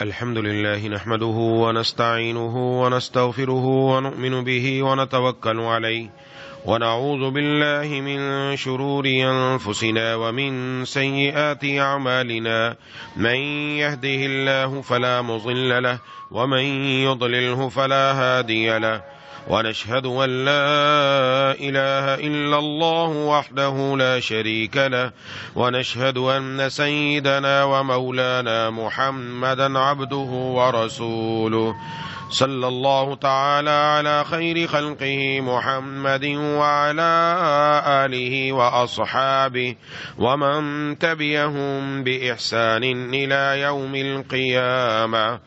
الحمد لله نحمده ونستعينه ونستغفره ونؤمن به ونتوكل عليه ونعوذ بالله من شرور أنفسنا ومن سيئات أعمالنا من يهده الله فلا مضل له ومن يضلله فلا هادي له ونشهد أن لا إله إلا الله وحده لا شريك له ونشهد أن سيدنا ومولانا محمدا عبده ورسوله صلى الله تعالى على خير خلقه محمد وعلى آله وأصحابه ومن تبعهم بإحسان إلى يوم القيامة.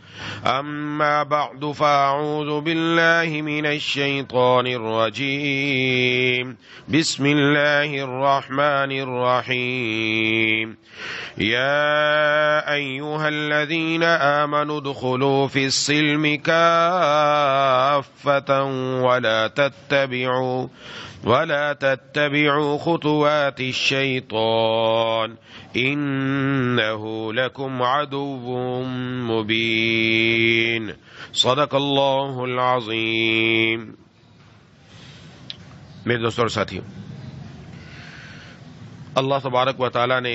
أما بعد فأعوذ بالله من الشيطان الرجيم. بسم الله الرحمن الرحيم. يا أيها الذين آمنوا ادخلوا في السلم كافة ولا تتبعوا خطوات الشيطان إنه لكم عدو مبين. صدق اللہ العظیم. میرے دوستوں اور ساتھیوں، اللہ تبارک و تعالی نے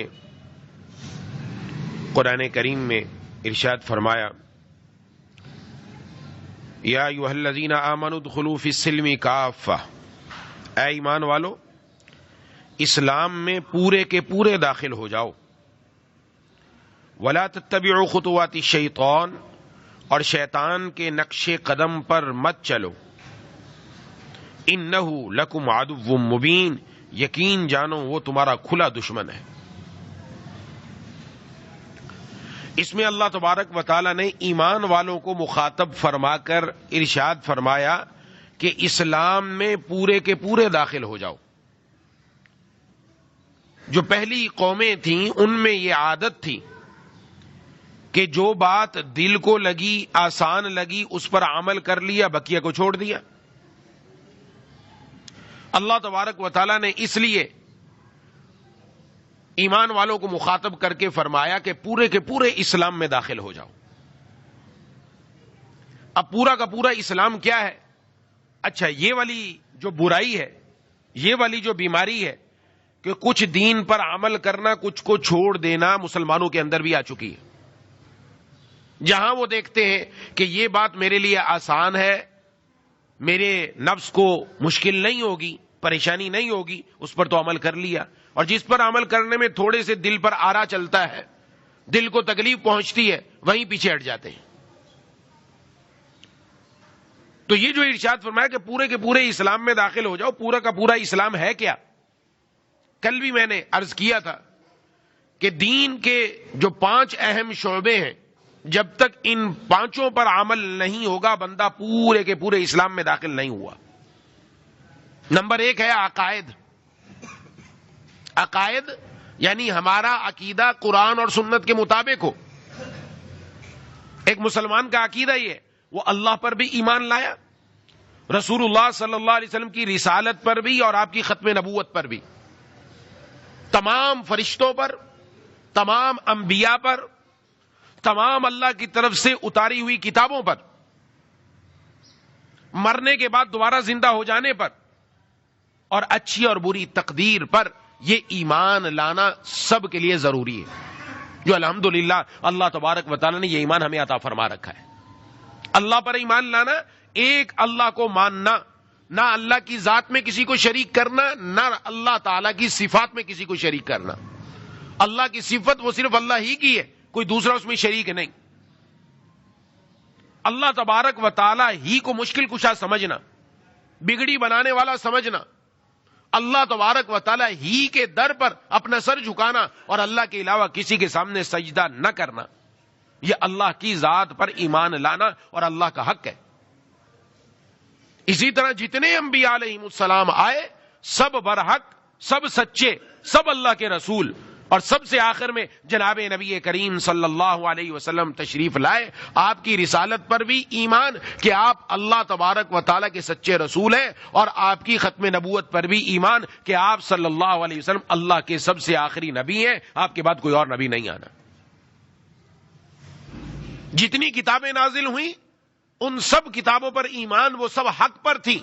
قرآن کریم میں ارشاد فرمایا، یا ایھا الذین آمنوا ادخلوا فی السلم کافہ، اے ایمان والو اسلام میں پورے کے پورے داخل ہو جاؤ. ولا تتبعوا خطوات الشیطان، اور شیطان کے نقش قدم پر مت چلو. انہ لکم عدو مبین، یقین جانو وہ تمہارا کھلا دشمن ہے. اس میں اللہ تبارک و تعالی نے ایمان والوں کو مخاطب فرما کر ارشاد فرمایا کہ اسلام میں پورے کے پورے داخل ہو جاؤ. جو پہلی قومیں تھیں ان میں یہ عادت تھی کہ جو بات دل کو لگی، آسان لگی، اس پر عمل کر لیا، بقیہ کو چھوڑ دیا. اللہ تبارک و تعالی نے اس لیے ایمان والوں کو مخاطب کر کے فرمایا کہ پورے کے پورے اسلام میں داخل ہو جاؤ. اب پورا کا پورا اسلام کیا ہے؟ اچھا، یہ والی جو برائی ہے، یہ والی جو بیماری ہے کہ کچھ دین پر عمل کرنا، کچھ کو چھوڑ دینا، مسلمانوں کے اندر بھی آ چکی ہے. جہاں وہ دیکھتے ہیں کہ یہ بات میرے لیے آسان ہے، میرے نفس کو مشکل نہیں ہوگی، پریشانی نہیں ہوگی، اس پر تو عمل کر لیا. اور جس پر عمل کرنے میں تھوڑے سے دل پر آرا چلتا ہے، دل کو تکلیف پہنچتی ہے، وہیں پیچھے ہٹ جاتے ہیں. تو یہ جو ارشاد فرمایا کہ پورے کے پورے اسلام میں داخل ہو جاؤ، پورا کا پورا اسلام ہے کیا؟ کل بھی میں نے عرض کیا تھا کہ دین کے جو 5 اہم شعبے ہیں، جب تک ان 5 پر عمل نہیں ہوگا بندہ پورے کے پورے اسلام میں داخل نہیں ہوا. نمبر 1 ہے عقائد. عقائد یعنی ہمارا عقیدہ قرآن اور سنت کے مطابق ہو. ایک مسلمان کا عقیدہ یہ ہے، وہ اللہ پر بھی ایمان لایا، رسول اللہ صلی اللہ علیہ وسلم کی رسالت پر بھی اور آپ کی ختم نبوت پر بھی، تمام فرشتوں پر، تمام انبیاء پر، تمام اللہ کی طرف سے اتاری ہوئی کتابوں پر، مرنے کے بعد دوبارہ زندہ ہو جانے پر، اور اچھی اور بری تقدیر پر. یہ ایمان لانا سب کے لیے ضروری ہے، جو الحمدللہ اللہ تبارک و تعالی نے یہ ایمان ہمیں عطا فرما رکھا ہے. اللہ پر ایمان لانا، ایک اللہ کو ماننا، نہ اللہ کی ذات میں کسی کو شریک کرنا، نہ اللہ تعالی کی صفات میں کسی کو شریک کرنا. اللہ کی صفت وہ صرف اللہ ہی کی ہے، کوئی دوسرا اس میں شریک نہیں. اللہ تبارک و تعالی ہی کو مشکل کشا سمجھنا، بگڑی بنانے والا سمجھنا، اللہ تبارک و تعالی ہی کے در پر اپنا سر جھکانا اور اللہ کے علاوہ کسی کے سامنے سجدہ نہ کرنا، یہ اللہ کی ذات پر ایمان لانا اور اللہ کا حق ہے. اسی طرح جتنے انبیاء علیہم السلام آئے، سب برحق، سب سچے، سب اللہ کے رسول، اور سب سے آخر میں جناب نبی کریم صلی اللہ علیہ وسلم تشریف لائے. آپ کی رسالت پر بھی ایمان کہ آپ اللہ تبارک و تعالیٰ کے سچے رسول ہیں، اور آپ کی ختم نبوت پر بھی ایمان کہ آپ صلی اللہ علیہ وسلم اللہ کے سب سے آخری نبی ہیں، آپ کے بعد کوئی اور نبی نہیں آنا. جتنی کتابیں نازل ہوئیں ان سب کتابوں پر ایمان وہ سب حق پر تھی.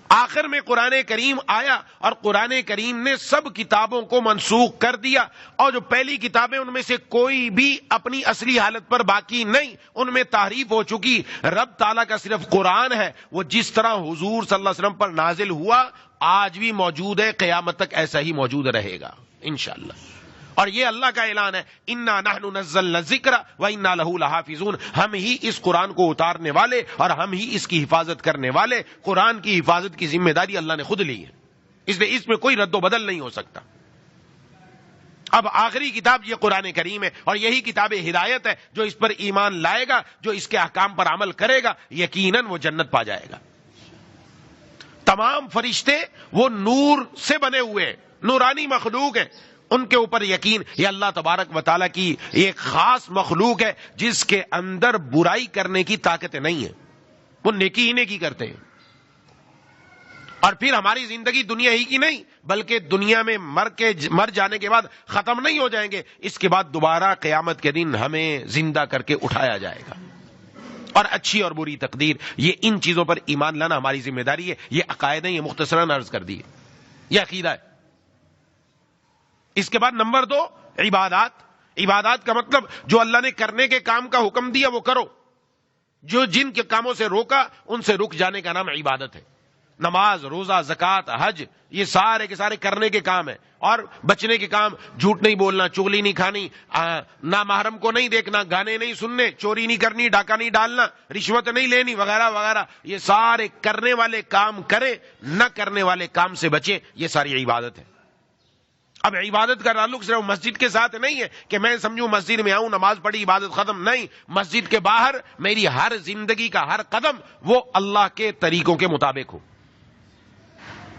آخر میں قرآن کریم آیا اور قرآن کریم نے سب کتابوں کو منسوخ کر دیا, اور جو پہلی کتابیں ان میں سے کوئی بھی اپنی اصلی حالت پر باقی نہیں, ان میں تحریف ہو چکی. رب تعالیٰ کا صرف قرآن ہے, وہ جس طرح حضور صلی اللہ علیہ وسلم پر نازل ہوا آج بھی موجود ہے, قیامت تک ایسا ہی موجود رہے گا انشاءاللہ. اور یہ اللہ کا اعلان ہے, انا نحن نزلنا الذکر وانا لہ لحافظون, ہم ہی اس قرآن کو اتارنے والے اور ہم ہی اس کی حفاظت کرنے والے. قرآن کی حفاظت کی ذمہ داری اللہ نے خود لی ہے, اس لیے اس میں کوئی رد و بدل نہیں ہو سکتا. اب آخری کتاب یہ قرآن کریم ہے, اور یہی کتاب ہدایت ہے. جو اس پر ایمان لائے گا, جو اس کے احکام پر عمل کرے گا, یقیناً وہ جنت پا جائے گا. تمام فرشتے وہ نور سے بنے ہوئے نورانی مخلوق ہیں, ان کے اوپر یقین. یہ اللہ تبارک و تعالیٰ کی ایک خاص مخلوق ہے جس کے اندر برائی کرنے کی طاقت نہیں ہے, وہ نیکی ہی نیکی کرتے ہیں. اور پھر ہماری زندگی دنیا ہی کی نہیں بلکہ دنیا میں مر جانے کے بعد ختم نہیں ہو جائیں گے, اس کے بعد دوبارہ قیامت کے دن ہمیں زندہ کر کے اٹھایا جائے گا. اور اچھی اور بری تقدیر, یہ ان چیزوں پر ایمان لانا ہماری ذمہ داری ہے. یہ عقائد ہیں, یہ مختصراً عرض کر دی, یہ عقیدہ ہے. اس کے بعد نمبر 2 عبادات. عبادات کا مطلب جو اللہ نے کرنے کے کام کا حکم دیا وہ کرو, جو جن کے کاموں سے روکا ان سے رک جانے کا نام عبادت ہے. نماز, روزہ, زکوٰۃ, حج, یہ سارے کے سارے کرنے کے کام ہیں. اور بچنے کے کام, جھوٹ نہیں بولنا, چغلی نہیں کھانی, نامحرم کو نہیں دیکھنا, گانے نہیں سننے, چوری نہیں کرنی, ڈاکہ نہیں ڈالنا, رشوت نہیں لینی, وغیرہ وغیرہ. یہ سارے کرنے والے کام کرے, نہ کرنے والے کام سے بچے, یہ ساری عبادت ہے. اب عبادت کا تعلق صرف مسجد کے ساتھ نہیں ہے کہ میں سمجھوں مسجد میں آؤں, نماز پڑھی, عبادت ختم. نہیں, مسجد کے باہر میری ہر زندگی کا ہر قدم وہ اللہ کے طریقوں کے مطابق ہو.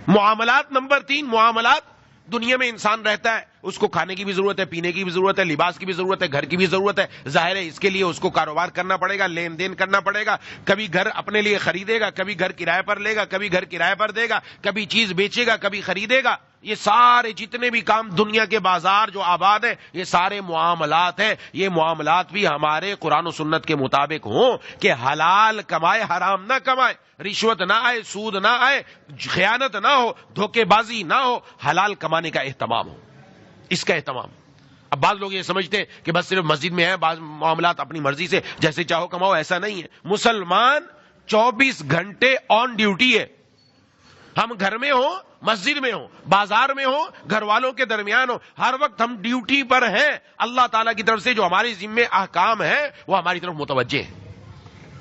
معاملات نمبر 3 معاملات. دنیا میں انسان رہتا ہے, اس کو کھانے کی بھی ضرورت ہے, پینے کی بھی ضرورت ہے, لباس کی بھی ضرورت ہے, گھر کی بھی ضرورت ہے. ظاہر ہے اس کے لیے اس کو کاروبار کرنا پڑے گا, لین دین کرنا پڑے گا. کبھی گھر اپنے لیے خریدے گا, کبھی گھر کرائے پر لے گا, کبھی گھر کرائے پر دے گا, کبھی چیز بیچے گا, کبھی خریدے گا. یہ سارے جتنے بھی کام دنیا کے بازار جو آباد ہیں, یہ سارے معاملات ہیں. یہ معاملات بھی ہمارے قرآن و سنت کے مطابق ہوں کہ حلال کمائے, حرام نہ کمائے, رشوت نہ آئے, سود نہ آئے, خیانت نہ ہو, دھوکے بازی نہ ہو, حلال کمانے کا اہتمام ہو, اس کا اہتمام. اب بعض لوگ یہ سمجھتے ہیں کہ بس صرف مسجد میں ہے, بعض معاملات اپنی مرضی سے جیسے چاہو کماؤ. ایسا نہیں ہے. مسلمان 24 گھنٹے آن ڈیوٹی ہے. ہم گھر میں ہوں, مسجد میں ہوں, بازار میں ہوں, گھر والوں کے درمیان ہوں, ہر وقت ہم ڈیوٹی پر ہیں. اللہ تعالیٰ کی طرف سے جو ہمارے ذمے احکام ہیں وہ ہماری طرف متوجہ ہیں.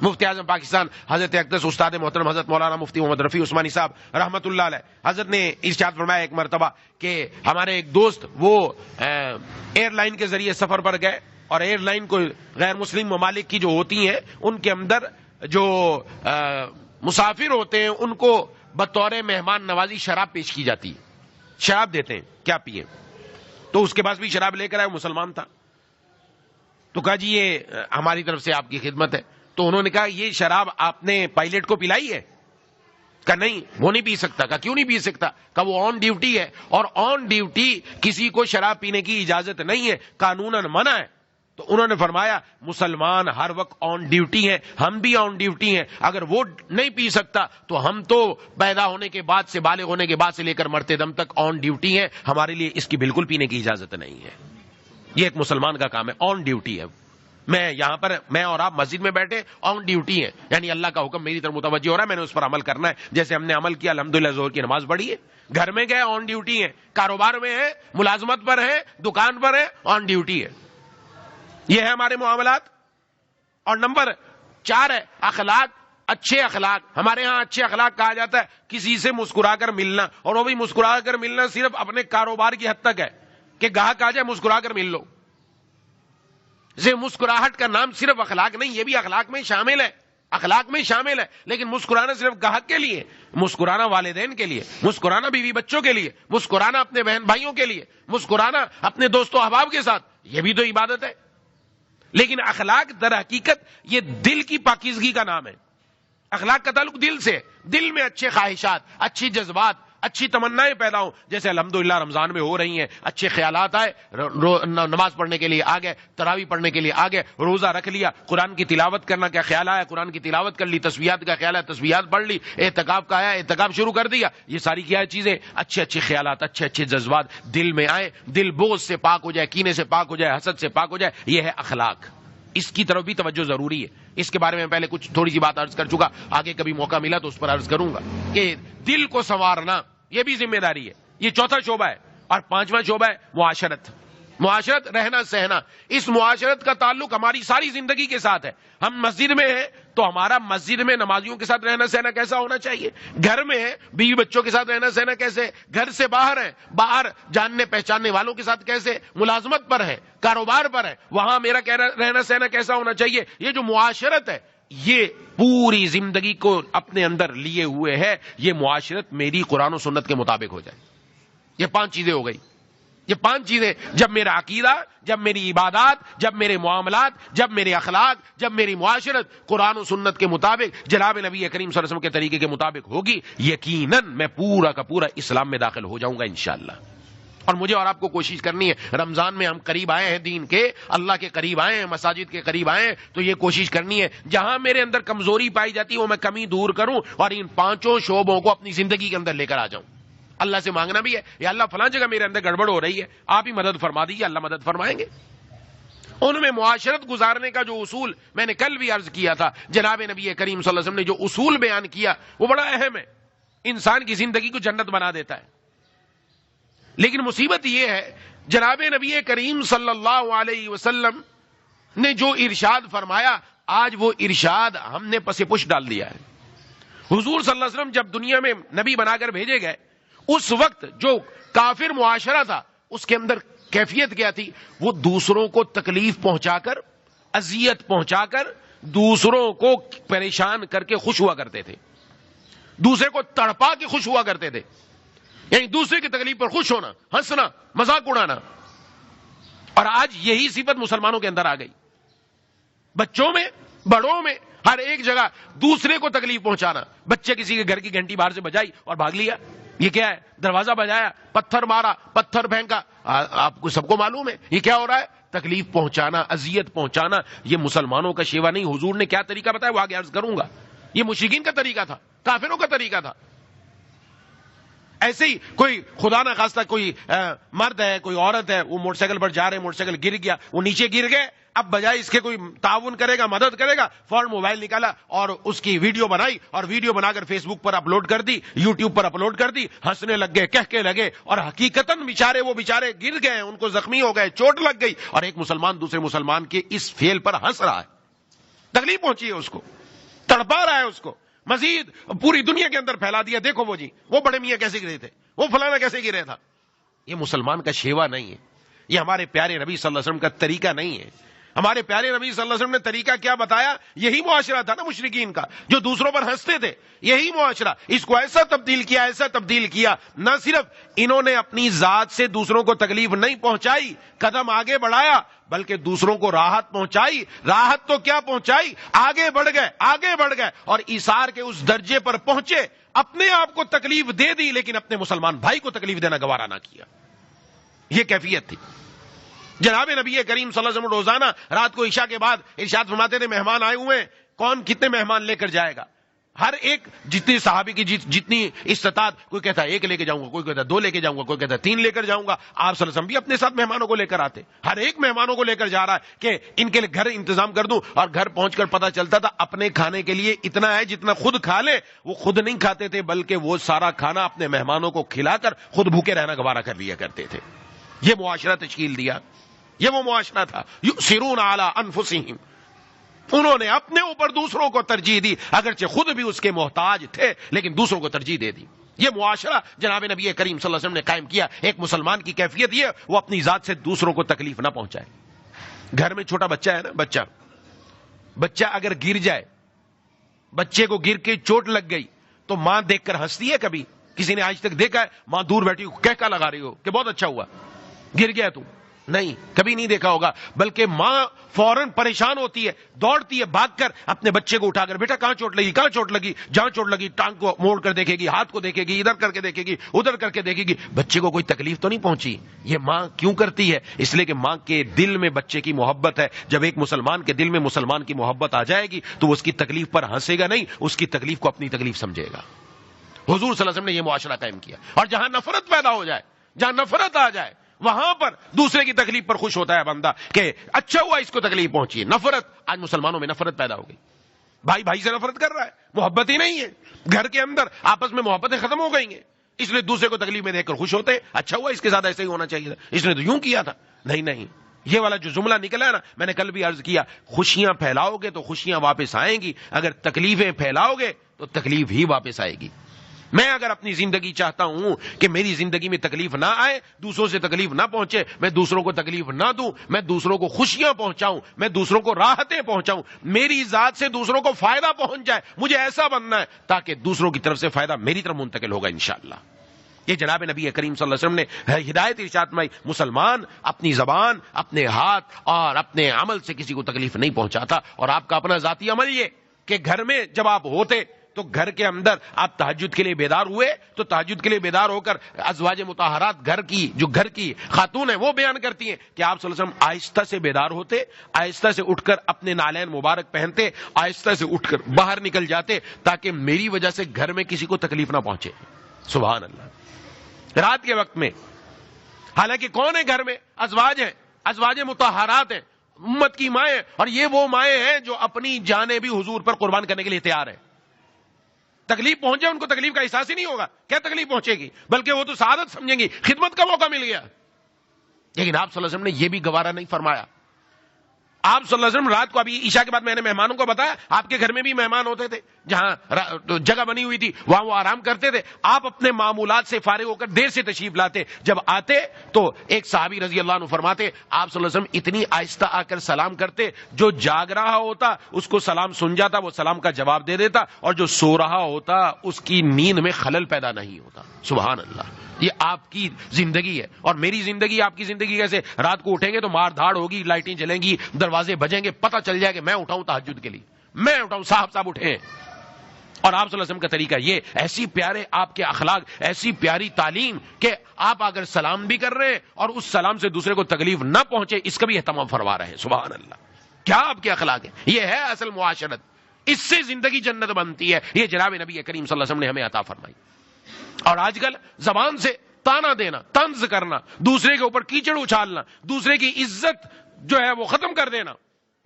مفتی اعظم پاکستان حضرت اقدس استاد محترم حضرت مولانا مفتی محمد رفیع عثمانی صاحب رحمت اللہ علیہ, حضرت نے ارشاد فرمایا ایک مرتبہ کہ ہمارے ایک دوست وہ ایئر لائن کے ذریعے سفر پر گئے, اور ایئر لائن کو غیر مسلم ممالک کی جو ہوتی ہیں ان کے اندر جو مسافر ہوتے ہیں ان کو بطور مہمان نوازی شراب پیش کی جاتی ہے. شراب دیتے ہیں, کیا پیے. تو اس کے پاس بھی شراب لے کر آئے, وہ مسلمان تھا. تو کہا جی یہ ہماری طرف سے آپ کی خدمت ہے. تو انہوں نے کہا یہ شراب آپ نے پائلٹ کو پلائی ہے؟ کہا نہیں, وہ نہیں پی سکتا. کہا کیوں نہیں پی سکتا؟ کہا وہ آن ڈیوٹی ہے, اور آن ڈیوٹی کسی کو شراب پینے کی اجازت نہیں ہے, قانوناً منع ہے. تو انہوں نے فرمایا مسلمان ہر وقت آن ڈیوٹی ہیں, ہم بھی آن ڈیوٹی ہیں. اگر وہ نہیں پی سکتا تو ہم تو پیدا ہونے کے بعد سے, بالغ ہونے کے بعد سے لے کر مرتے دم تک آن ڈیوٹی ہیں. ہمارے لیے اس کی بالکل پینے کی اجازت نہیں ہے. یہ ایک مسلمان کا کام ہے, آن ڈیوٹی ہے. میں یہاں پر, میں اور آپ مسجد میں بیٹھے آن ڈیوٹی ہیں, یعنی اللہ کا حکم میری طرف متوجہ ہو رہا ہے, میں نے اس پر عمل کرنا ہے. جیسے ہم نے عمل کیا الحمدللہ, ظہر کی نماز پڑھی ہے. گھر میں گئے آن ڈیوٹی ہیں, کاروبار میں ہے, ملازمت پر ہے, دکان پر ہے, آن ڈیوٹی ہے. یہ ہے ہمارے معاملات. اور نمبر 4 ہے اخلاق. اچھے اخلاق. ہمارے ہاں اچھے اخلاق کہا جاتا ہے کسی سے مسکرا کر ملنا, اور وہ بھی مسکرا کر ملنا صرف اپنے کاروبار کی حد تک ہے کہ گاہک آ جائے مسکرا کر مل لو. مسکراہٹ کا نام صرف اخلاق نہیں, یہ بھی اخلاق میں شامل ہے, اخلاق میں شامل ہے. لیکن مسکرانا صرف گاہک کے لیے, مسکرانا والدین کے لیے, مسکرانا بیوی بچوں کے لیے, مسکرانا اپنے بہن بھائیوں کے لیے, مسکرانا اپنے دوستوں احباب کے ساتھ, یہ بھی تو عبادت ہے. لیکن اخلاق در حقیقت یہ دل کی پاکیزگی کا نام ہے. اخلاق کا تعلق دل سے, دل میں اچھے خواہشات, اچھی جذبات, اچھی تمنائیں پیدا ہوں، جیسے الحمدللہ رمضان میں ہو رہی ہیں، اچھے خیالات آئے، نماز پڑھنے کے لیے آ گئے، تراویح پڑھنے کے لیے آ گئے، روزہ رکھ لیا، قرآن کی تلاوت کرنا کا خیال آیا، قرآن کی تلاوت کر لی، تسبیحات کا خیال ہے، تسبیحات پڑھ لی، اعتکاف کا آیا، اعتکاف شروع کر دیا. یہ ساری کیا ہے چیزیں؟ اچھے اچھے خیالات، اچھے اچھے جذبات دل میں آئے، دل بغض سے پاک ہو جائے، کینے سے پاک ہو جائے، حسد سے پاک ہو جائے. یہ ہے اخلاق. اس کی طرف بھی توجہ ضروری ہے. اس کے بارے میں پہلے کچھ تھوڑی سی بات عرض کر چکا، آگے کبھی موقع ملا تو اس پر عرض کروں گا کہ دل کو سنوارنا یہ بھی ذمہ داری ہے. یہ چوتھا شعبہ ہے. اور پانچواں شعبہ ہے معاشرت. معاشرت، رہنا سہنا. اس معاشرت کا تعلق ہماری ساری زندگی کے ساتھ ہے. ہم مسجد میں ہیں تو ہمارا مسجد میں نمازیوں کے ساتھ رہنا سہنا کیسا ہونا چاہیے، گھر میں ہے بیوی بچوں کے ساتھ رہنا سہنا کیسے، گھر سے باہر ہے باہر جاننے پہچاننے والوں کے ساتھ کیسے، ملازمت پر ہے، کاروبار پر ہے، وہاں میرا رہنا سہنا کیسا ہونا چاہیے. یہ جو معاشرت ہے یہ پوری زندگی کو اپنے اندر لیے ہوئے ہے. یہ معاشرت میری قرآن و سنت کے مطابق ہو جائے. یہ 5 چیزیں ہو گئی. یہ 5 چیزیں جب میرا عقیدہ، جب میری عبادات، جب میرے معاملات، جب میرے اخلاق، جب میری معاشرت قرآن و سنت کے مطابق جناب نبی کریم صلی اللہ علیہ وسلم کے طریقے کے مطابق ہوگی، یقیناً میں پورا کا پورا اسلام میں داخل ہو جاؤں گا انشاءاللہ. اور مجھے اور آپ کو کوشش کرنی ہے، رمضان میں ہم قریب آئے ہیں دین کے، اللہ کے قریب آئے ہیں، مساجد کے قریب آئے ہیں، تو یہ کوشش کرنی ہے جہاں میرے اندر کمزوری پائی جاتی ہے وہ میں کمی دور کروں اور ان 5 شعبوں کو اپنی زندگی کے اندر لے کر آ جاؤں. اللہ سے مانگنا بھی ہے، یا اللہ فلاں جگہ میرے اندر گڑبڑ ہو رہی ہے، آپ ہی مدد فرما دیجیے، اللہ مدد فرمائیں گے. ان میں معاشرت گزارنے کا جو اصول میں نے کل بھی عرض کیا تھا، جناب نبی کریم صلی اللہ علیہ وسلم نے جو اصول بیان کیا وہ بڑا اہم ہے، انسان کی زندگی کو جنت بنا دیتا ہے. لیکن مصیبت یہ ہے جناب نبی کریم صلی اللہ علیہ وسلم نے جو ارشاد فرمایا، آج وہ ارشاد ہم نے پس پش ڈال دیا ہے. حضور صلی اللہ علیہ وسلم جب دنیا میں نبی بنا کر بھیجے گئے، اس وقت جو کافر معاشرہ تھا اس کے اندر کیفیت کیا تھی؟ وہ دوسروں کو تکلیف پہنچا کر، اذیت پہنچا کر، دوسروں کو پریشان کر کے خوش ہوا کرتے تھے، دوسرے کو تڑپا کے خوش ہوا کرتے تھے. یعنی دوسرے کی تکلیف پر خوش ہونا، ہنسنا، مذاق اڑانا. اور آج یہی صفت مسلمانوں کے اندر آ گئی. بچوں میں، بڑوں میں، ہر ایک جگہ دوسرے کو تکلیف پہنچانا. بچے کسی کے گھر کی گھنٹی باہر سے بجائی اور بھاگ لیا، یہ کیا ہے؟ دروازہ بجایا، پتھر مارا، پتھر پھینکا. آپ کو سب کو معلوم ہے یہ کیا ہو رہا ہے؟ تکلیف پہنچانا، اذیت پہنچانا. یہ مسلمانوں کا شیوا نہیں. حضور نے کیا طریقہ بتایا وہ آگے عرض کروں گا. یہ مشرکین کا طریقہ تھا، کافروں کا طریقہ تھا. ایسے ہی کوئی خدا نہ خواستہ کوئی مرد ہے، کوئی عورت ہے، وہ موٹر سائیکل پر جا رہے، موٹر سائیکل گر گیا، وہ نیچے گر گئے. اب بجائے اس کے کوئی تعاون کرے گا، مدد کرے گا، فوراً موبائل نکالا اور اس کی ویڈیو بنائی اور ویڈیو بنا کر فیس بک پر اپلوڈ کر دی، یوٹیوب پر اپلوڈ کر دی. ہنسنے لگ گئے، کہہ کے لگے، اور حقیقتاً وہ بیچارے گر گئے، ان کو زخمی ہو گئے، چوٹ لگ گئی. اور ایک مسلمان دوسرے مسلمان کے اس فعل پر ہنس رہا ہے، تکلیف پہنچی ہے اس کو، تڑپا رہا ہے اس کو، مزید پوری دنیا کے اندر پھیلا دیا. دیکھو وہ جی، وہ بڑے میاں کیسے گرے تھے، وہ فلانا کیسے گرے تھا. یہ مسلمان کا شیوا نہیں ہے. یہ ہمارے پیارے نبی صلی اللہ علیہ وسلم کا طریقہ نہیں ہے. ہمارے پیارے نبی صلی اللہ علیہ وسلم نے طریقہ کیا بتایا؟ یہی معاشرہ تھا نا مشرکین کا، جو دوسروں پر ہنستے تھے. یہی معاشرہ، اس کو ایسا تبدیل کیا، ایسا تبدیل کیا. نہ صرف انہوں نے اپنی ذات سے دوسروں کو تکلیف نہیں پہنچائی، قدم آگے بڑھایا، بلکہ دوسروں کو راحت پہنچائی. راحت تو کیا پہنچائی، آگے بڑھ گئے اور ایثار کے اس درجے پر پہنچے. اپنے آپ کو تکلیف دے دی لیکن اپنے مسلمان بھائی کو تکلیف دینا گوارا نہ کیا. یہ کیفیت تھی. جناب نبی کریم صلی اللہ علیہ وسلم روزانہ رات کو عشاء کے بعد ارشاد فرماتے تھے، مہمان آئے ہوئے ہیں، کون کتنے مہمان لے کر جائے گا؟ ہر ایک جتنی صحابی کی جتنی استطاعت، کوئی کہتا ہے 1 لے کے جاؤں گا، کوئی کہتا ہے 2 لے کے جاؤں گا، کوئی کہتا ہے 3 لے کر جاؤں گا. آپ صلی اللہ علیہ وسلم بھی اپنے ساتھ مہمانوں کو لے کر آتے. ہر ایک مہمانوں کو لے کر جا رہا ہے کہ ان کے لیے گھر انتظام کر دوں. اور گھر پہنچ کر پتا چلتا تھا اپنے کھانے کے لیے اتنا ہے جتنا خود کھا لے. وہ خود نہیں کھاتے تھے بلکہ وہ سارا کھانا اپنے مہمانوں کو کھلا کر خود بھوکے رہنا گوارا کر لیا کرتے تھے. یہ معاشرہ تشکیل دیا. یہ وہ معاشرہ تھا. یؤثرون علی انفسہم، انہوں نے اپنے اوپر دوسروں کو ترجیح دی، اگرچہ خود بھی اس کے محتاج تھے لیکن دوسروں کو ترجیح دے دی. یہ معاشرہ جناب نبی کریم صلی اللہ علیہ وسلم نے قائم کیا. ایک مسلمان کی کیفیت یہ، وہ اپنی ذات سے دوسروں کو تکلیف نہ پہنچائے. گھر میں چھوٹا بچہ ہے نا، بچہ اگر گر جائے، بچے کو گر کے چوٹ لگ گئی تو ماں دیکھ کر ہنستی ہے؟ کبھی کسی نے آج تک دیکھا ہے ماں دور بیٹھی کہکا لگا رہی ہو کہ بہت اچھا ہوا، گر گیا تو نہیں، کبھی نہیں دیکھا ہوگا، بلکہ ماں فوراً پریشان ہوتی ہے، دوڑتی ہے بھاگ کر اپنے بچے کو اٹھا کر، بیٹا کہاں چوٹ لگی، کہاں چوٹ لگی، جہاں چوٹ لگی ٹانگ کو موڑ کر دیکھے گی، ہاتھ کو دیکھے گی، ادھر کر کے دیکھے گی، ادھر کر کے دیکھے گی، بچے کو کوئی تکلیف تو نہیں پہنچی۔ یہ ماں کیوں کرتی ہے؟ اس لیے کہ ماں کے دل میں بچے کی محبت ہے۔ جب ایک مسلمان کے دل میں مسلمان کی محبت آ جائے گی تو وہ اس کی تکلیف پر ہنسے گا نہیں، اس کی تکلیف کو اپنی تکلیف سمجھے گا۔ حضور صلی اللہ علیہ وسلم نے یہ معاشرہ قائم کیا، اور جہاں نفرت پیدا ہو جائے، جہاں نفرت آ جائے، وہاں پر دوسرے کی تکلیف پر خوش ہوتا ہے بندہ کہ اچھا ہوا اس کو تکلیف پہنچی ہے۔ نفرت، آج مسلمانوں میں نفرت پیدا ہو گئی، بھائی بھائی سے نفرت کر رہا ہے، محبت ہی نہیں ہے، گھر کے اندر آپس میں محبتیں ختم ہو گئی ہیں، اس لیے دوسرے کو تکلیف میں دیکھ کر خوش ہوتے ہیں، اچھا ہوا اس کے ساتھ ایسے ہی ہونا چاہیے تھا، اس نے تو یوں کیا تھا۔ نہیں نہیں، یہ والا جو جملہ نکلا ہے نا، میں نے کل بھی عرض کیا، خوشیاں پھیلاؤ گے تو خوشیاں واپس آئیں گی، اگر تکلیفیں پھیلاؤ گے تو تکلیف ہی واپس آئے گی۔ میں اگر اپنی زندگی چاہتا ہوں کہ میری زندگی میں تکلیف نہ آئے، دوسروں سے تکلیف نہ پہنچے، میں دوسروں کو تکلیف نہ دوں، میں دوسروں کو خوشیاں پہنچاؤں، میں دوسروں کو راحتیں پہنچاؤں، میری ذات سے دوسروں کو فائدہ پہنچ جائے، مجھے ایسا بننا ہے تاکہ دوسروں کی طرف سے فائدہ میری طرف منتقل ہوگا انشاءاللہ۔ یہ جناب نبی کریم صلی اللہ علیہ وسلم نے ہدایت ارشاد فرمائی، مسلمان اپنی زبان، اپنے ہاتھ اور اپنے عمل سے کسی کو تکلیف نہیں پہنچاتا۔ اور آپ کا اپنا ذاتی عمل یہ کہ گھر میں جب آپ ہوتے تو گھر کے اندر آپ تہجد کے لیے بیدار ہوئے تو تہجد کے لیے بیدار ہو کر ازواج مطہرات گھر کی خاتون ہیں وہ بیان کرتی ہیں کہ آپ صلی اللہ علیہ وسلم آہستہ سے بیدار ہوتے، آہستہ سے اٹھ کر اپنے نالین مبارک پہنتے، آہستہ سے اٹھ کر باہر نکل جاتے تاکہ میری وجہ سے گھر میں کسی کو تکلیف نہ پہنچے۔ سبحان اللہ۔ رات کے وقت میں، حالانکہ کون ہے گھر میں؟ ازواج ہیں، ازواج مطہرات ہیں، امت کی مائیں، اور یہ وہ مائیں ہیں جو اپنی جانیں بھی حضور پر قربان کرنے کے لیے تیار ہیں۔ تکلیف پہنچے ان کو تکلیف کا احساس ہی نہیں ہوگا، کیا تکلیف پہنچے گی، بلکہ وہ تو سعادت سمجھیں گی، خدمت کا موقع مل گیا۔ لیکن آپ صلی اللہ علیہ وسلم نے یہ بھی گوارا نہیں فرمایا۔ آپ صلی اللہ علیہ وسلم رات کو، ابھی عشاء کے بعد میں نے مہمانوں کو بتایا، آپ کے گھر میں بھی مہمان ہوتے تھے، جہاں جگہ بنی ہوئی تھی وہاں وہ آرام کرتے تھے، آپ اپنے معمولات سے فارغ ہو کر دیر سے تشریف لاتے، جب آتے تو ایک صحابی رضی اللہ عنہ فرماتے آپ صلی اللہ علیہ وسلم اتنی آہستہ آ کر سلام کرتے، جو جاگ رہا ہوتا اس کو سلام سن جاتا، وہ سلام کا جواب دے دیتا، اور جو سو رہا ہوتا اس کی نیند میں خلل پیدا نہیں ہوتا۔ سبحان اللہ۔ یہ آپ کی زندگی ہے، اور میری زندگی آپ کی زندگی کیسے؟ رات کو اٹھیں گے تو مار دھاڑ ہوگی، لائٹیں جلیں گی، دروازے بجیں گے، پتہ چل جائے کہ میں اٹھاؤں تہجد کے لیے، میں اٹھاؤں، صاحب اٹھیں۔ اور آپ صلی اللہ علیہ وسلم کا طریقہ یہ، ایسی پیارے آپ کے اخلاق، ایسی پیاری تعلیم کہ آپ اگر سلام بھی کر رہے ہیں اور اس سلام سے دوسرے کو تکلیف نہ پہنچے، اس کا بھی اہتمام فرما رہے ہیں۔ سبحان اللہ، کیا آپ کے اخلاق ہیں! یہ ہے اصل معاشرت، اس سے زندگی جنت بنتی ہے۔ یہ جناب نبی کریم صلی اللہ علیہ وسلم نے ہمیں عطا فرمائی۔ اور آج کل زبان سے تانا دینا، طنز کرنا، دوسرے کے اوپر کیچڑ اچھالنا، دوسرے کی عزت جو ہے وہ ختم کر دینا،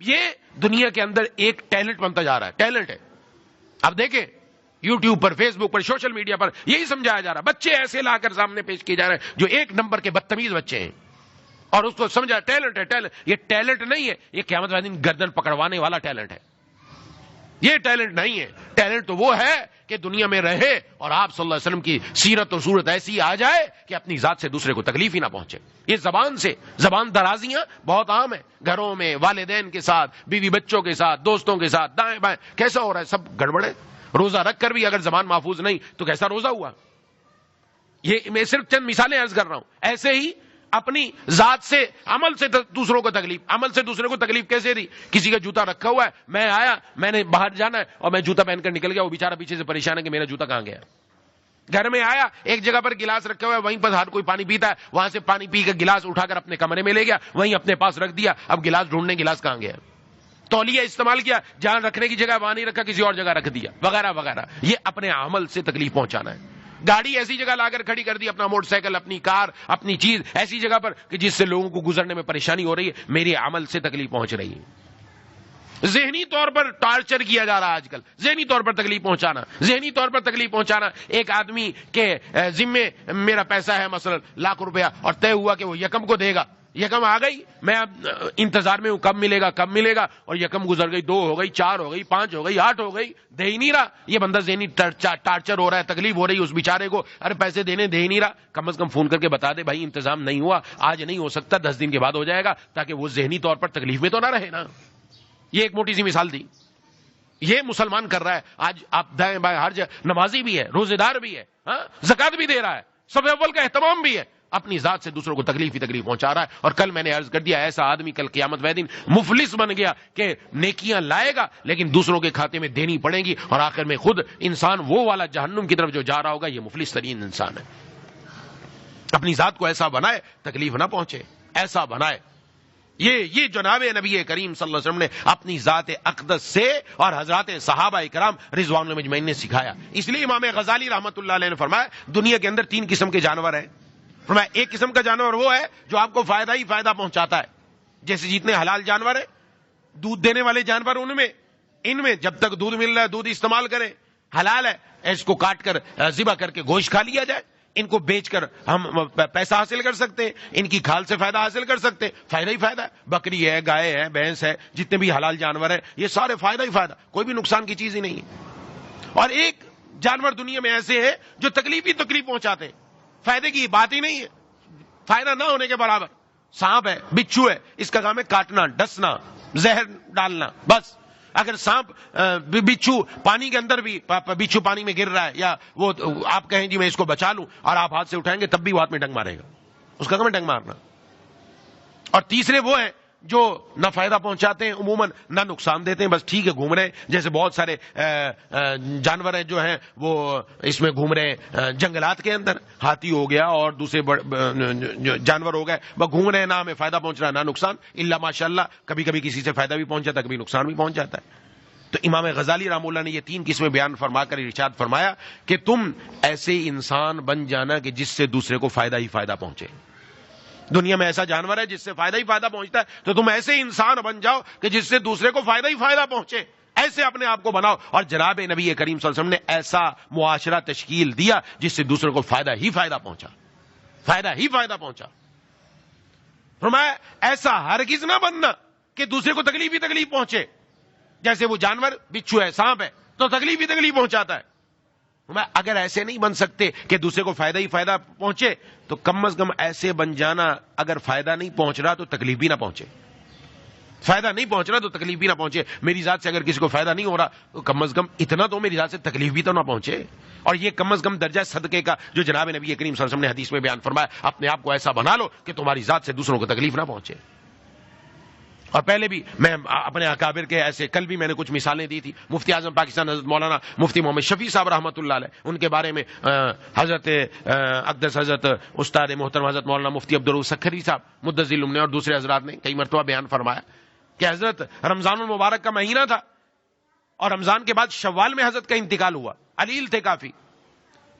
یہ دنیا کے اندر ایک ٹیلنٹ بنتا جا رہا ہے، ٹیلنٹ ہے۔ اب دیکھیں یوٹیوب پر، فیس بک پر، سوشل میڈیا پر یہی سمجھایا جا رہا ہے، بچے ایسے لا کر سامنے پیش کیے جا رہے ہیں جو ایک نمبر کے بدتمیز بچے ہیں، اور اس کو سمجھا ٹیلنٹ ہے۔ ٹیلنٹ، یہ ٹیلنٹ نہیں ہے، یہ قیامت والے دن گردن پکڑوانے والا ٹیلنٹ ہے۔ یہ ٹیلنٹ نہیں ہے، ٹیلنٹ تو وہ ہے کہ دنیا میں رہے اور آپ صلی اللہ علیہ وسلم کی سیرت اور صورت ایسی آ جائے کہ اپنی ذات سے دوسرے کو تکلیف ہی نہ پہنچے۔ یہ زبان درازیاں بہت عام ہیں، گھروں میں والدین کے ساتھ، بیوی بچوں کے ساتھ، دوستوں کے ساتھ، دائیں بائیں، کیسا ہو رہا ہے، سب گڑبڑ ہے۔ روزہ رکھ کر بھی اگر زبان محفوظ نہیں تو کیسا روزہ ہوا؟ یہ میں صرف چند مثالیں عرض کر رہا ہوں۔ ایسے ہی اپنی ذات سے، عمل سے دوسروں کو تکلیف، عمل سے دوسرے کو تکلیف کیسے دی؟ کسی کا جوتا رکھا ہوا ہے، میں آیا، میں نے باہر جانا ہے اور میں جوتا پہن کر نکل گیا، وہ بیچارہ پیچھے سے پریشان ہے کہ میرا جوتا کہاں گیا۔ گھر میں آیا، ایک جگہ پر گلاس رکھا ہوا ہے، وہیں پر ہر کوئی پانی پیتا ہے، وہاں سے پانی پی کر گلاس اٹھا کر اپنے کمرے میں لے گیا، وہیں اپنے پاس رکھ دیا، اب گلاس ڈھونڈنے گلاس کہاں گیا۔ تولیہ استعمال کیا، جہاں رکھنے کی جگہ وہاں نہیں رکھا، کسی اور جگہ رکھ دیا، وغیرہ وغیرہ۔ یہ اپنے عمل سے تکلیف پہنچانا ہے۔ گاڑی ایسی جگہ لا کر کھڑی کر دی، اپنا موٹر سائیکل، اپنی کار، اپنی چیز ایسی جگہ پر کہ جس سے لوگوں کو گزرنے میں پریشانی ہو رہی ہے، میرے عمل سے تکلیف پہنچ رہی ہے۔ ذہنی طور پر ٹارچر کیا جا رہا ہے آج کل، ذہنی طور پر تکلیف پہنچانا، ذہنی طور پر تکلیف پہنچانا۔ ایک آدمی کے ذمے میرا پیسہ ہے مثلا ₹1,00,000 اور طے ہوا کہ وہ یکم کو دے گا، یکم آ گئی، میں اب انتظار میں ہوں کب ملے گا، اور یکم گزر گئی، 2 ہو گئی، 4 ہو گئی، 5 ہو گئی، 8 ہو گئی، دے ہی نہیں رہا۔ یہ بندہ ذہنی ٹارچر ہو رہا ہے، تکلیف ہو رہی ہے اس بیچارے کو، ارے پیسے دینے دے ہی نہیں رہا۔ کم از کم فون کر کے بتا دے بھائی انتظام نہیں ہوا، آج نہیں ہو سکتا، 10 دن کے بعد ہو جائے گا، تاکہ وہ ذہنی طور پر تکلیف میں تو نہ رہے نا۔ یہ ایک موٹی سی مثال دی، یہ مسلمان کر رہا ہے آج۔ آپ دائیں بائیں ہر جگہ، نمازی بھی ہے، روزے دار بھی ہے، زکات بھی دے رہا ہے، صف اول کا اہتمام بھی ہے، اپنی ذات سے دوسروں کو تکلیف ہی تکلیف پہنچا رہا ہے. اور کل میں نے عرض کر دیا ایسا آدمی کل قیامت والے دن مفلس بن گیا کہ نیکیاں لائے گا لیکن دوسروں کے کھاتے میں دینی پڑیں گی اور آخر میں خود انسان وہ والا جہنم کی طرف جو جا رہا ہوگا. یہ مفلس ترین انسان ہے. اپنی ذات کو ایسا بنائے تکلیف نہ پہنچے, ایسا بنائے. یہ جناب نبی کریم صلی اللہ علیہ وسلم نے اپنی ذات اقدس سے اور حضرات صحابہ کرام رضوان اللہ مجمعین نے سکھایا. اس لیے امام غزالی رحمۃ اللہ علیہ نے فرمایا دنیا کے اندر 3 قسم کے جانور ہیں. فرمایا ایک قسم کا جانور وہ ہے جو آپ کو فائدہ ہی فائدہ پہنچاتا ہے, جیسے جتنے حلال جانور ہیں, دودھ دینے والے جانور, ان میں جب تک دودھ مل رہا ہے دودھ استعمال کریں, حلال ہے اس کو کاٹ کر ذبح کر کے گوشت کھا لیا جائے. ان کو بیچ کر ہم پیسہ حاصل کر سکتے ہیں, ان کی کھال سے فائدہ حاصل کر سکتے ہیں. فائدہ ہی فائدہ ہے. بکری ہے, گائے ہے, بھینس ہے, جتنے بھی حلال جانور ہیں یہ سارے فائدہ ہی فائدہ, کوئی بھی نقصان کی چیز ہی نہیں ہے. اور ایک جانور دنیا میں ایسے ہیں جو تکلیف ہی تکلیف پہنچاتے ہیں, فائدے کی بات ہی نہیں ہے, فائدہ نہ ہونے کے برابر. سانپ ہے, بچھو ہے, اس کا کام ہے کاٹنا, ڈسنا, زہر ڈالنا, بس. اگر سانپ بچھو پانی کے اندر بھی بچھو پانی میں گر رہا ہے یا وہ آپ کہیں جی میں اس کو بچا لوں اور آپ ہاتھ سے اٹھائیں گے تب بھی وہ ہاتھ میں ڈنگ مارے گا, اس کا کام ہے ڈنگ مارنا. اور تیسرے وہ ہیں جو نہ فائدہ پہنچاتے ہیں عموماً نہ نقصان دیتے ہیں, بس ٹھیک ہے گھوم رہے ہیں. جیسے بہت سارے جانور ہیں جو ہیں وہ اس میں گھوم رہے ہیں جنگلات کے اندر, ہاتھی ہو گیا اور دوسرے جانور ہو گئے, بس گھوم رہے ہیں, نہ ہمیں فائدہ پہنچ رہا ہے نہ نقصان. الا ماشاء اللہ کبھی کبھی کسی سے فائدہ بھی پہنچ جاتا ہے, کبھی نقصان بھی پہنچ جاتا ہے. تو امام غزالی رحمہ اللہ نے یہ 3 قسمیں بیان فرما کر ارشاد فرمایا کہ تم ایسے انسان بن جانا کہ جس سے دوسرے کو فائدہ ہی فائدہ پہنچے. دنیا میں ایسا جانور ہے جس سے فائدہ ہی فائدہ پہنچتا ہے, تو تم ایسے انسان بن جاؤ کہ جس سے دوسرے کو فائدہ ہی فائدہ پہنچے. ایسے اپنے آپ کو بناؤ. اور جناب نبی کریم صلی اللہ علیہ وسلم نے ایسا معاشرہ تشکیل دیا جس سے دوسرے کو فائدہ ہی فائدہ پہنچا, فائدہ ہی فائدہ پہنچا. فرمایا ایسا ہرگز نہ بننا کہ دوسرے کو تکلیف ہی تکلیف پہنچے. جیسے وہ جانور بچھو ہے, سانپ ہے, تو تکلیف ہی تکلیف پہنچاتا ہے. اگر ایسے نہیں بن سکتے کہ دوسرے کو فائدہ ہی فائدہ پہنچے تو کم از کم ایسے بن جانا اگر فائدہ نہیں پہنچ رہا تو تکلیف بھی نہ پہنچے. فائدہ نہیں پہنچ رہا تو تکلیف بھی نہ پہنچے. میری ذات سے اگر کسی کو فائدہ نہیں ہو رہا تو کم از کم اتنا تو میری ذات سے تکلیف بھی تو نہ پہنچے. اور یہ کم از کم درجہ صدقے کا جو جناب نبی کریم صلی اللہ علیہ وسلم نے حدیث میں بیان فرمایا, اپنے آپ کو ایسا بنا لو کہ تمہاری ذات سے دوسروں کو تکلیف نہ پہنچے. اور پہلے بھی میں اپنے اکابر کے ایسے کل بھی میں نے کچھ مثالیں دی تھی. مفتی اعظم پاکستان حضرت مولانا مفتی محمد شفیع صاحب رحمۃ اللہ علیہ, ان کے بارے میں حضرت اقدس حضرت استاد محترم حضرت مولانا مفتی عبدالرؤوف سکھری صاحب مدظر العلوم نے اور دوسرے حضرات نے کئی مرتبہ بیان فرمایا کہ حضرت رمضان المبارک کا مہینہ تھا اور رمضان کے بعد شوال میں حضرت کا انتقال ہوا, علیل تھے کافی.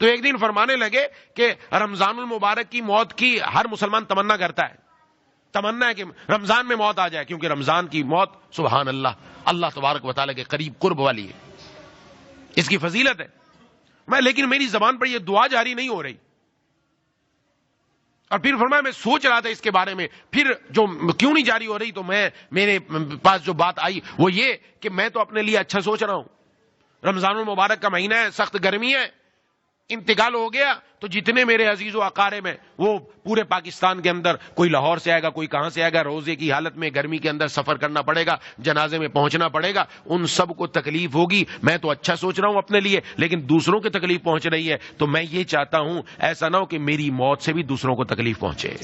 تو ایک دن فرمانے لگے کہ رمضان المبارک کی موت کی ہر مسلمان تمنا کرتا ہے, تمنا ہے کہ رمضان میں موت آ جائے, کیونکہ رمضان کی موت سبحان اللہ اللہ تبارک و تعالیٰ کے قریب قرب والی ہے, اس کی فضیلت ہے. لیکن میری زبان پر یہ دعا جاری نہیں ہو رہی. اور پھر فرمایا میں سوچ رہا تھا اس کے بارے میں, پھر جو کیوں نہیں جاری ہو رہی, تو میرے پاس جو بات آئی وہ یہ کہ میں تو اپنے لیے اچھا سوچ رہا ہوں. رمضان المبارک کا مہینہ ہے, سخت گرمی ہے, انتقال ہو گیا تو جتنے میرے عزیز و اقارب ہیں وہ پورے پاکستان کے اندر, کوئی لاہور سے آئے گا, کوئی کہاں سے آئے گا, روزے کی حالت میں گرمی کے اندر سفر کرنا پڑے گا, جنازے میں پہنچنا پڑے گا, ان سب کو تکلیف ہوگی. میں تو اچھا سوچ رہا ہوں اپنے لیے, لیکن دوسروں کی تکلیف پہنچ رہی ہے. تو میں یہ چاہتا ہوں ایسا نہ ہو کہ میری موت سے بھی دوسروں کو تکلیف پہنچے.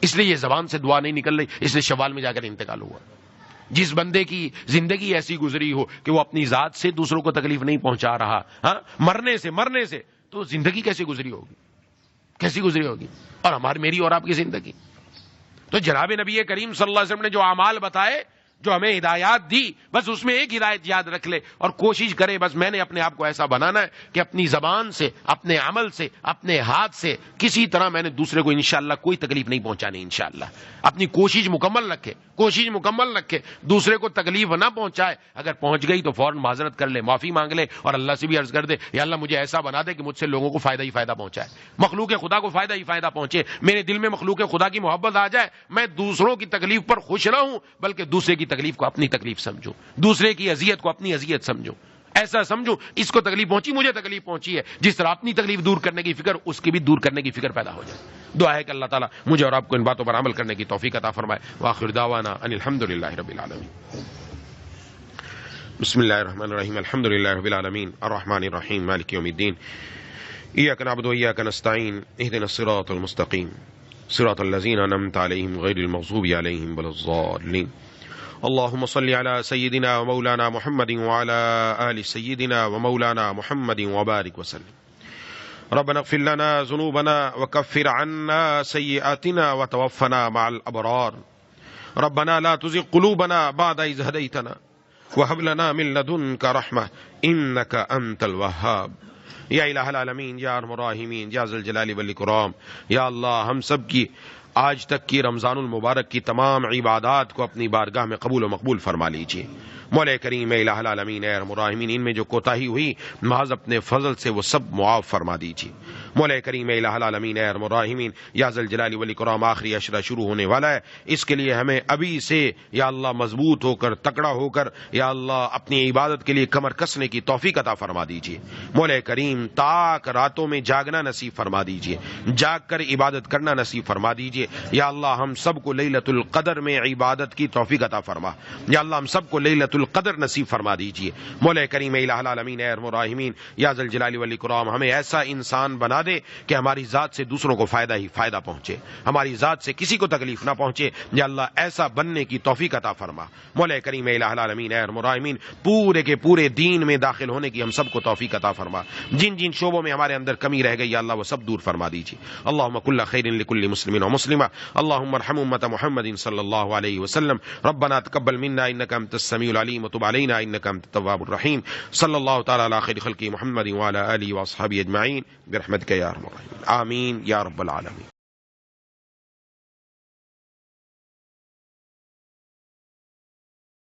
اس لیے یہ زبان سے دعا نہیں نکل رہی, اس لیے شوال میں جا کر انتقال ہوا. جس بندے کی زندگی ایسی گزری ہو کہ وہ اپنی ذات سے دوسروں کو تکلیف نہیں پہنچا رہا, ہاں مرنے سے تو زندگی کیسے گزری ہوگی, کیسی گزری ہوگی. اور میری اور آپ کی زندگی. تو جناب نبی کریم صلی اللہ علیہ وسلم نے جو اعمال بتائے, جو ہمیں ہدایات دی, بس اس میں ایک ہدایت یاد رکھ لے اور کوشش کرے بس میں نے اپنے آپ کو ایسا بنانا ہے کہ اپنی زبان سے, اپنے عمل سے, اپنے ہاتھ سے کسی طرح میں نے دوسرے کو انشاءاللہ کوئی تکلیف نہیں پہنچانی. انشاءاللہ اپنی کوشش مکمل رکھے, دوسرے کو تکلیف نہ پہنچائے. اگر پہنچ گئی تو فوراً معذرت کر لے, معافی مانگ لے اور اللہ سے بھی عرض کر دے یا اللہ مجھے ایسا بنا دے کہ مجھ سے لوگوں کو فائدہ ہی فائدہ پہنچائے, مخلوق خدا کو فائدہ ہی فائدہ پہنچے. میرے دل میں مخلوق خدا کی محبت آ جائے, میں دوسروں کی تکلیف پر خوش نہ ہوں بلکہ دوسرے کی تکلیف کو اپنی تکلیف سمجھو, دوسرے کی اذیت کو اپنی اذیت سمجھو. ایسا سمجھو اس کو تکلیف پہنچی, مجھے تکلیف پہنچی ہے, جس طرح اپنی تکلیف دور کرنے کی فکر اس کی بھی دور کرنے کی فکر پیدا ہو جائے. دعا ہے کہ اللہ تعالیٰ مجھے اور آپ کو ان باتوں پر عمل کرنے کی توفیق عطا فرمائے. وآخر دعوانا ان الحمدللہ رب العالمین. بسم اللہ الرحمن الرحیم. الحمدللہ رب العالمین الرحمن الرحیم مالک یوم الدین. إياك نعبد وإياك نستعين اهدنا الصراط المستقيم صراط الذين أنعمت عليهم غير المغضوب عليهم ولا الضالين. اللهم صل على سيدنا ومولانا محمد وعلى آل سيدنا ومولانا محمد وبارك وسلم. ربنا اغفر لنا ذنوبنا وكفر عنا سيئاتنا وتوفنا مع الأبرار. ربنا لا تزغ قلوبنا بعد إذ هديتنا وهب لنا من لدنك رحمة إنك أنت الوهاب. یا الہ العالمین، یا ارحم الراحمین، یا ذی الجلال والاکرام، یا اللہ ہم سب کی آج تک کی رمضان المبارک کی تمام عبادات کو اپنی بارگاہ میں قبول و مقبول فرما لیجیے. مولا کریم الہ العالمین، اے ارحم الراحمین، ان میں جو کوتاہی ہوئی محض اپنے فضل سے وہ سب معاف فرما دیجیے. مولا کریم الہ العالمین، اے ارحم الراحمین، یا ذی الجلال والاکرام، آخری عشرہ شروع ہونے والا ہے، اس کے لیے ہمیں ابھی سے یا اللہ مضبوط ہو کر، تکڑا ہو کر، یا اللہ اپنی عبادت کے لیے کمر کسنے کی توفیق عطا فرما دیجیے. مولا کریم تاک راتوں میں جاگنا نصیب فرما دیجیے، جاگ کر عبادت کرنا نصیب فرما دیجیے. یا اللہ ہم سب کو لیلۃ القدر میں عبادت کی توفیق عطا فرما. یا اللہ ہم سب کو لیلۃ القدر نصیب فرما دیجیے. مولا کریم الہ العالمین، اے ارحم الراحمین، یا ذی الجلال والاکرام، ہمیں ایسا انسان بنا دے کہ ہماری ذات سے دوسروں کو فائدہ ہی فائدہ پہنچے، ہماری ذات سے کسی کو تکلیف نہ پہنچے. یا اللہ ایسا بننے کی توفیق عطا فرما. مولا کریم الہ العالمین، اے ارحم الراحمین، پورے کے پورے دین میں داخل ہونے کی ہم سب کو توفیق عطا فرما. جن جن شعبوں میں ہمارے اندر کمی رہ گئی یا اللہ وہ سب دور فرما دیجیے. اللہم کل خیر لکل مسلم و مسلمہ. اللہم ارحم امت محمد صلی اللہ علیہ وسلم. ربنا تقبل منا انک انت السمیع العلیم وتب علینا انک انت التواب الرحیم. صلی اللہ تعالی علی خیر خلق محمد وعلی آلہ واصحابہ اجمعین برحمتک یا ارحم الراحمین. آمین یا رب العالمین.